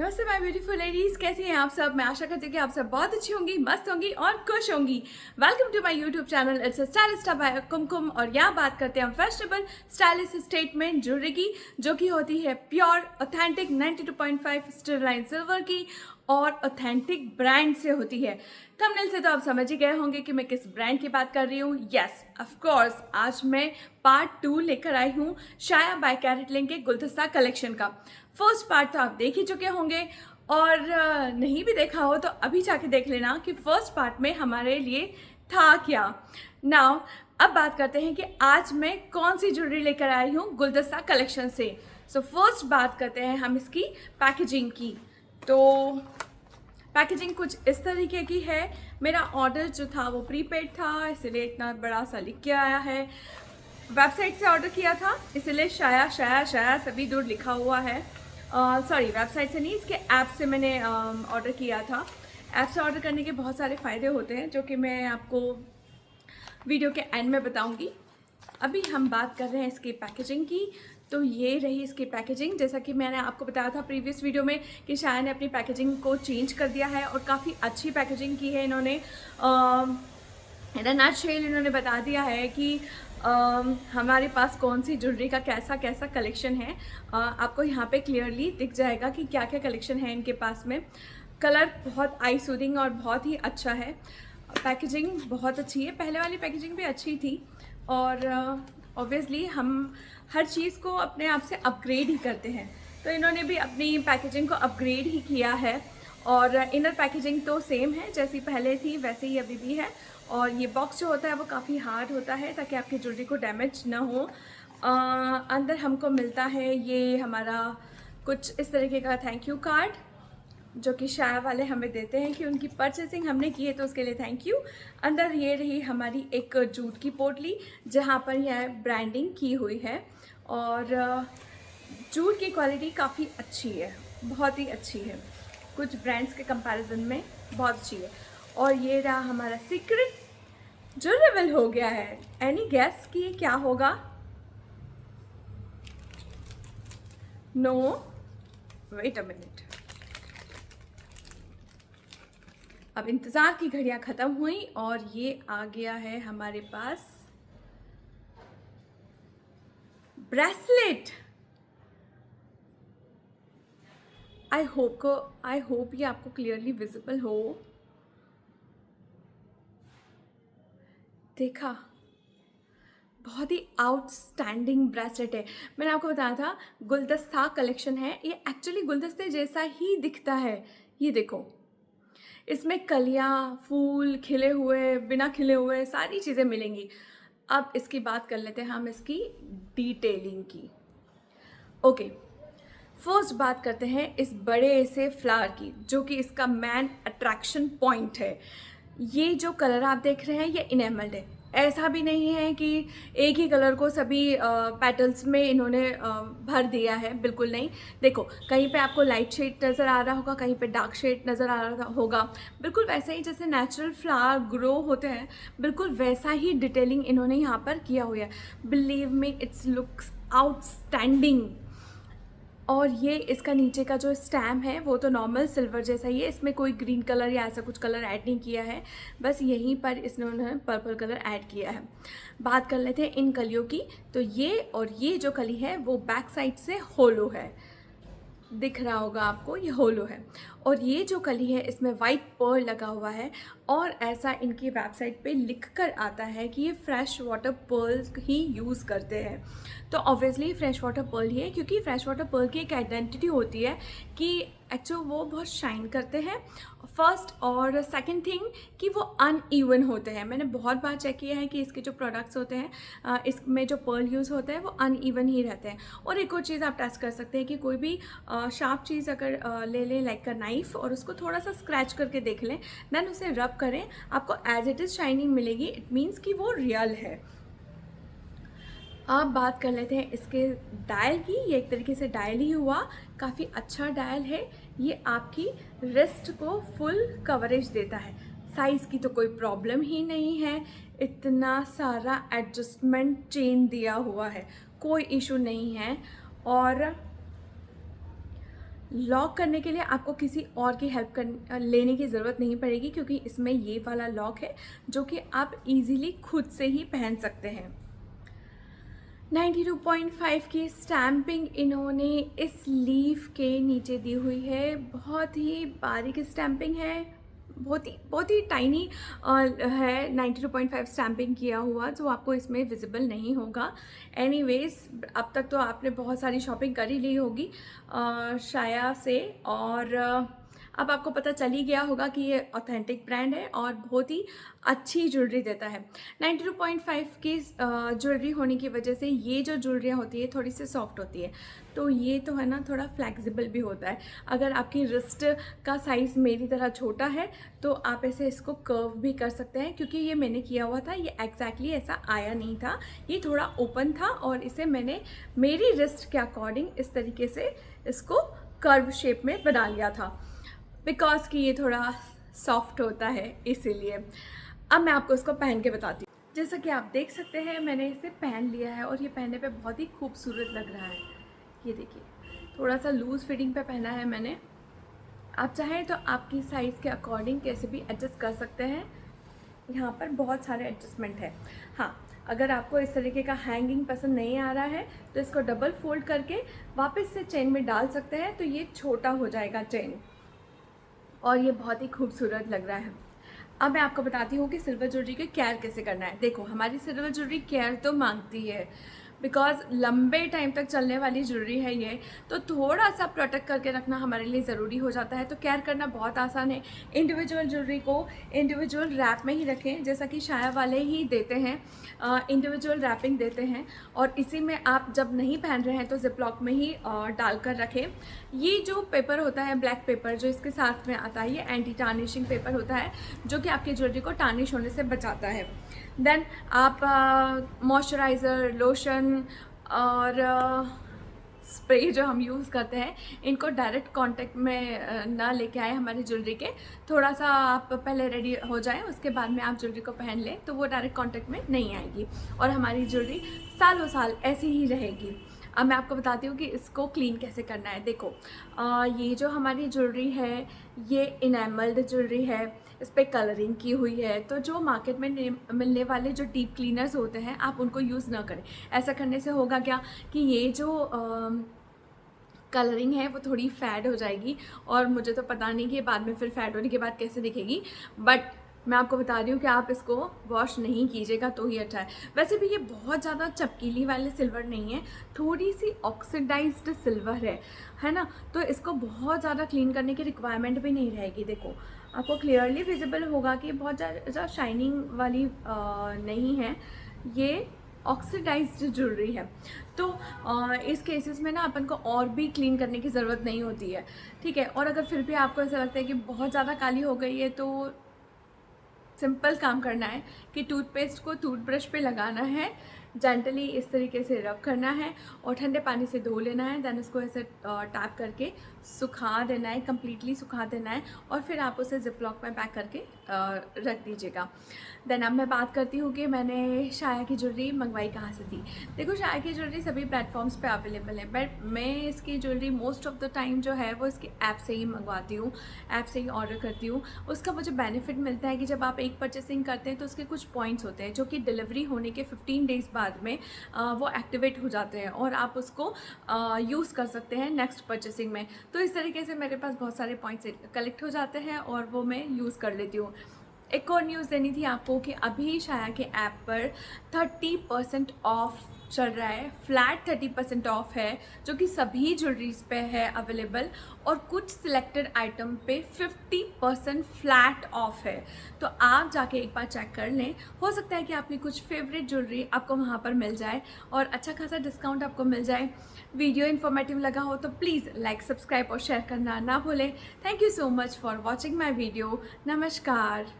नमस्ते my beautiful ladies, कैसी हैं आप सब। मैं आशा करती हूँ कि आप सब बहुत अच्छी होंगी, मस्त होंगी और खुश होंगी। Welcome to my YouTube channel it's stylist by Kumkum. और यहाँ बात करते हैं हम फैशनेबल स्टाइलिश स्टेटमेंट ज्वेलरी की, जो कि होती है प्योर ऑथेंटिक 92.5 स्टरलाइन सिल्वर की और ऑथेंटिक ब्रांड से होती है। थंबनेल से तो आप समझ ही गए होंगे कि मैं किस ब्रांड की बात कर रही हूँ। यस ऑफ कोर्स, आज मैं पार्ट 2 लेकर आई हूँ शाया बाय कैरेटलिंक के गुलदस्ता कलेक्शन का। फर्स्ट पार्ट तो आप देख ही चुके होंगे, और नहीं भी देखा हो तो अभी जाके देख लेना कि फर्स्ट पार्ट में हमारे लिए था क्या। नाउ अब बात करते हैं कि आज मैं कौन सी ज्वेलरी लेकर आई हूँ गुलदस्ता कलेक्शन से। सो फर्स्ट बात करते हैं हम इसकी पैकेजिंग की। तो पैकेजिंग कुछ इस तरीके की है। मेरा ऑर्डर जो था वो प्रीपेड था, इसलिए इतना बड़ा सा लिख के आया है। वेबसाइट से ऑर्डर किया था, इसलिए शाया शाया शाया सभी दूर लिखा हुआ है। सॉरी, वेबसाइट से नहीं, इसके ऐप से मैंने ऑर्डर किया था। ऐप से ऑर्डर करने के बहुत सारे फ़ायदे होते हैं, जो कि मैं आपको वीडियो के एंड में बताऊंगी। अभी हम बात कर रहे हैं इसकी पैकेजिंग की। तो ये रही इसकी पैकेजिंग। जैसा कि मैंने आपको बताया था प्रीवियस वीडियो में कि शाया ने अपनी पैकेजिंग को चेंज कर दिया है और काफ़ी अच्छी पैकेजिंग की है इन्होंने। नटशेल इन्होंने बता दिया है कि हमारे पास कौन सी ज्वेलरी का कैसा कैसा कलेक्शन है। आपको यहाँ पे क्लियरली दिख जाएगा कि क्या क्या कलेक्शन है इनके पास में। कलर बहुत आई सूदिंग और बहुत ही अच्छा है। पैकेजिंग बहुत अच्छी है, पहले वाली पैकेजिंग भी अच्छी थी। और ऑब्वियसली हम हर चीज़ को अपने आप से अपग्रेड ही करते हैं, तो इन्होंने भी अपनी पैकेजिंग को अपग्रेड ही किया है। और इनर पैकेजिंग तो सेम है, जैसी पहले थी वैसे ही अभी भी है। और ये बॉक्स जो होता है वो काफ़ी हार्ड होता है, ताकि आपकी ज्वेलरी को डैमेज ना हो। अंदर हमको मिलता है ये हमारा कुछ इस तरीके का थैंक यू कार्ड, जो कि शाया वाले हमें देते हैं कि उनकी परचेसिंग हमने की है, तो उसके लिए थैंक यू। अंदर ये रही हमारी एक जूट की पोटली, जहाँ पर यह ब्रांडिंग की हुई है। और जूट की क्वालिटी काफ़ी अच्छी है, बहुत ही अच्छी है, कुछ ब्रांड्स के कंपैरिजन में बहुत अच्छी है। और ये रहा हमारा सीक्रेट, जो रिवील हो गया है। एनी गेस कि ये क्या होगा? No, wait a minute. अब इंतज़ार की घड़ियां ख़त्म हुई और ये आ गया है हमारे पास ब्रेसलेट। आई होप ये आपको क्लियरली विजिबल हो। देखा, बहुत ही आउटस्टैंडिंग ब्रेसलेट है। मैंने आपको बताया था गुलदस्ता कलेक्शन है, ये एक्चुअली गुलदस्ते जैसा ही दिखता है। ये देखो, इसमें कलियाँ, फूल, खिले हुए, बिना खिले हुए सारी चीज़ें मिलेंगी। अब इसकी बात कर लेते हैं हम इसकी डिटेलिंग की। ओके, फर्स्ट बात करते हैं इस बड़े से फ्लावर की, जो कि इसका मेन अट्रैक्शन पॉइंट है। ये जो कलर आप देख रहे हैं ये इनेमल्ड है। ऐसा भी नहीं है कि एक ही कलर को सभी पेटल्स में इन्होंने भर दिया है, बिल्कुल नहीं। देखो, कहीं पे आपको लाइट शेड नज़र आ रहा होगा, कहीं पे डार्क शेड नज़र आ रहा होगा। बिल्कुल वैसे ही जैसे नेचुरल फ्लावर ग्रो होते हैं, बिल्कुल वैसा ही डिटेलिंग इन्होंने यहाँ पर किया हुआ है। Believe me, it's looks outstanding. और ये इसका नीचे का जो स्टैम्प है वो तो नॉर्मल सिल्वर जैसा ही है, इसमें कोई ग्रीन कलर या ऐसा कुछ कलर ऐड नहीं किया है, बस यहीं पर इसने पर्पल कलर ऐड किया है। बात कर लेते हैं इन कलियों की। तो ये और ये जो कली है वो बैक साइड से होलो है, दिख रहा होगा आपको, ये होलो है। और ये जो कली है इसमें वाइट पर्ल लगा हुआ है, और ऐसा इनकी वेबसाइट पे लिख कर आता है कि ये फ्रेश वाटर पर्ल ही यूज़ करते हैं। तो ऑब्वियसली फ्रेश वाटर पर्ल ही है, क्योंकि फ्रेश वाटर पर्ल की एक आइडेंटिटी होती है कि एक्चुअली वो बहुत शाइन करते हैं, फर्स्ट। और सेकंड थिंग कि वो अनइवन होते हैं। मैंने बहुत बार चेक किया है कि इसके जो प्रोडक्ट्स होते हैं इसमें जो पर्ल यूज़ होता है वो अनइवन ही रहते हैं। और एक और चीज़ आप टेस्ट कर सकते हैं कि कोई भी शार्प चीज़ अगर ले लें, लाइक अ नाइफ, और उसको थोड़ा सा स्क्रैच करके देख लें, देन उसे रब करें, आपको एज इट इज़ शाइनिंग मिलेगी। इट मीन्स कि वो रियल है। अब बात कर लेते हैं इसके डायल की। ये एक तरीके से डायल ही हुआ, काफ़ी अच्छा डायल है। ये आपकी रिस्ट को फुल कवरेज देता है, साइज़ की तो कोई प्रॉब्लम ही नहीं है। इतना सारा एडजस्टमेंट चेन दिया हुआ है, कोई इशू नहीं है। और लॉक करने के लिए आपको किसी और की हेल्प लेने की ज़रूरत नहीं पड़ेगी, क्योंकि इसमें ये वाला लॉक है जो कि आप इजीली खुद से ही पहन सकते हैं। 92.5 की स्टैम्पिंग इन्होंने इस लीफ के नीचे दी हुई है। बहुत ही बारीक स्टैम्पिंग है, बहुत ही टाइनी है। 92.5 स्टैम्पिंग किया हुआ जो आपको इसमें विजिबल नहीं होगा। एनीवेज, अब तक तो आपने बहुत सारी शॉपिंग कर ही ली होगी शाया से, और अब आपको पता चल ही गया होगा कि ये ऑथेंटिक ब्रांड है और बहुत ही अच्छी ज्वेलरी देता है। 92.5 की ज्वेलरी होने की वजह से ये जो ज्वेलरियाँ होती है थोड़ी सी सॉफ्ट होती है, तो ये तो है ना, थोड़ा फ्लेक्सिबल भी होता है। अगर आपकी रिस्ट का साइज़ मेरी तरह छोटा है तो आप ऐसे इसको कर्व भी कर सकते हैं, क्योंकि ये मैंने किया हुआ था, ये एग्जैक्टली ऐसा आया नहीं था, ये थोड़ा ओपन था और इसे मैंने मेरी रिस्ट के अकॉर्डिंग इस तरीके से इसको कर्व शेप में बना लिया था, बिकॉज कि ये थोड़ा सॉफ्ट होता है इसीलिए। अब मैं आपको इसको पहन के बताती हूँ। जैसा कि आप देख सकते हैं मैंने इसे पहन लिया है और ये पहनने पे बहुत ही खूबसूरत लग रहा है। ये देखिए, थोड़ा सा लूज़ फिटिंग पे पहना है मैंने। आप चाहें तो आपकी साइज़ के अकॉर्डिंग कैसे भी एडजस्ट कर सकते हैं, यहाँ पर बहुत सारे एडजस्टमेंट है। हाँ, अगर आपको इस तरीके का हैंगिंग पसंद नहीं आ रहा है तो इसको डबल फोल्ड करके वापस से चेन में डाल सकते हैं, तो ये छोटा हो जाएगा चेन और ये बहुत ही खूबसूरत लग रहा है। अब मैं आपको बताती हूँ कि सिल्वर ज्वेलरी की केयर कैसे करना है। देखो, हमारी सिल्वर ज्वेलरी केयर तो मांगती है, बिकॉज लंबे टाइम तक चलने वाली ज्वेलरी है ये, तो थोड़ा सा प्रोटेक्ट करके रखना हमारे लिए ज़रूरी हो जाता है। तो केयर करना बहुत आसान है। इंडिविजुअल ज्वेलरी को इंडिविजुअल रैप में ही रखें, जैसा कि शाया वाले ही देते हैं, इंडिविजुअल रैपिंग देते हैं, और इसी में आप जब नहीं पहन रहे हैं तो जिप लॉक में ही डालकर रखें। ये जो पेपर होता है, ब्लैक पेपर जो इसके साथ में आता है, ये एंटी टार्निशिंग पेपर होता है जो कि आपकी ज्वेलरी को टार्निश होने से बचाता है। देन आप मॉइस्चराइज़र, लोशन और स्प्रे जो हम यूज़ करते हैं, इनको डायरेक्ट कांटेक्ट में ना लेके आए हमारी ज्वेलरी के। थोड़ा सा आप पहले रेडी हो जाएं, उसके बाद में आप ज्वेलरी को पहन लें तो वो डायरेक्ट कांटेक्ट में नहीं आएगी और हमारी ज्वेलरी सालों साल ऐसी ही रहेगी। अब मैं आपको बताती हूँ कि इसको क्लीन कैसे करना है। देखो, ये जो हमारी ज्वेलरी है ये इनेमल्ड ज्वेलरी है, इस पर कलरिंग की हुई है, तो जो मार्केट में मिलने वाले जो डीप क्लीनर्स होते हैं आप उनको यूज़ ना करें। ऐसा करने से होगा क्या कि ये जो कलरिंग है वो थोड़ी फैड हो जाएगी, और मुझे तो पता नहीं कि बाद में फिर फैड होने के बाद कैसे दिखेगी, बट मैं आपको बता रही हूँ कि आप इसको वॉश नहीं कीजिएगा तो ही अच्छा है। वैसे भी ये बहुत ज़्यादा चपकीली वाले सिल्वर नहीं है, थोड़ी सी ऑक्सीडाइज्ड सिल्वर है ना, तो इसको बहुत ज़्यादा क्लीन करने की रिक्वायरमेंट भी नहीं रहेगी। देखो, आपको क्लियरली विजिबल होगा कि बहुत ज़्यादा शाइनिंग वाली नहीं है, ये ऑक्सीडाइज्ड ज्वेलरी है। तो इस केसेस में ना अपन को और भी क्लीन करने की ज़रूरत नहीं होती है, ठीक है। और अगर फिर भी आपको ऐसा लगता है कि बहुत ज़्यादा काली हो गई है तो सिंपल काम करना है कि टूथपेस्ट को टूथब्रश पे लगाना है, जेंटली इस तरीके से रब करना है और ठंडे पानी से धो लेना है। देन उसको ऐसे टैप करके सुखा देना है, कम्प्लीटली सुखा देना है, और फिर आप उसे जिप लॉक में पैक करके रख दीजिएगा। देन अब मैं बात करती हूँ कि मैंने शाया की ज्वेलरी मंगवाई कहाँ से थी। देखो, शाया की ज्वेलरी सभी प्लेटफॉर्म्स पे अवेलेबल है, बट मैं इसकी jewellery most of the time जो है वो इसकी ऐप से ही मंगवाती हूँ, ऐप से ही ऑर्डर करती हूँ। उसका मुझे बेनिफिट मिलता है कि जब आप एक परचेसिंग करते हैं तो उसके कुछ पॉइंट्स होते हैं जो कि डिलीवरी होने के 15 डेज़ बाद में वो एक्टिवेट हो जाते हैं और आप उसको यूज़ कर सकते हैं नेक्स्ट परचेसिंग में। तो इस तरीके से मेरे पास बहुत सारे पॉइंट्स कलेक्ट हो जाते हैं और वो मैं यूज़ कर लेती हूँ। एक और न्यूज़ देनी थी आपको कि अभी शाया के ऐप पर 30% ऑफ चल रहा है, फ्लैट 30% ऑफ है, जो कि सभी ज्वेलरीज पे है अवेलेबल, और कुछ सिलेक्टेड आइटम पे 50% फ्लैट ऑफ है। तो आप जाके एक बार चेक कर लें, हो सकता है कि आपकी कुछ फेवरेट ज्वेलरी आपको वहाँ पर मिल जाए और अच्छा खासा डिस्काउंट आपको मिल जाए। वीडियो इन्फॉर्मेटिव लगा हो तो प्लीज़ लाइक, सब्सक्राइब और शेयर करना ना भूलें। Thank you so much for watching my video. नमस्कार।